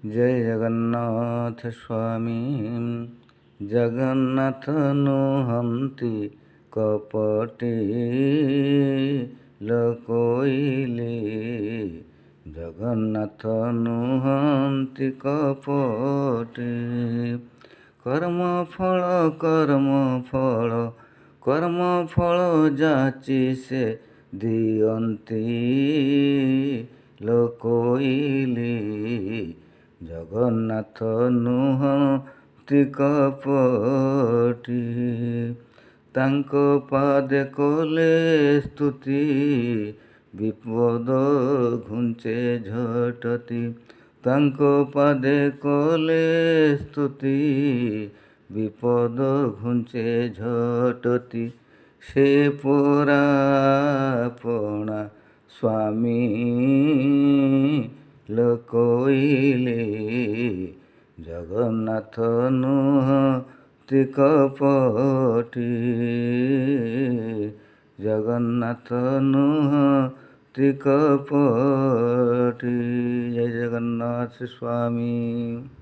ଜୟ ଜଗନ୍ନାଥ ସ୍ୱାମୀ। ଜଗନ୍ନାଥ ନୁହନ୍ତି କପଟି ଲୋକଇଲେ, ଜଗନ୍ନାଥ ନୁହନ୍ତି କପଟି। କର୍ମ ଫଳ ଯାଚି ସେ ଦିଅନ୍ତି ଲୋକଇଲେ, ଜଗନ୍ନାଥ ନୁହନ୍ତି କପଟି। ତାଙ୍କ ପାଦେ କଲେ ସ୍ତୁତି, ବିପଦ ଘୁଞ୍ଚେ ଝଟତି। ତାଙ୍କ ପାଦେ କଲେ ସ୍ତୁତି, ବିପଦ ଘୁଞ୍ଚେ ଝଟତି। ସେ ପରା ଆପଣା ସ୍ୱାମୀ ଲୋକଇଲେ, ଜଗନ୍ନାଥ ନୁହନ୍ତି କପଟି। ଜଗନ୍ନାଥ ନୁହନ୍ତି କପଟି। ଜୟ ଜଗନ୍ନାଥ ସ୍ୱାମୀ।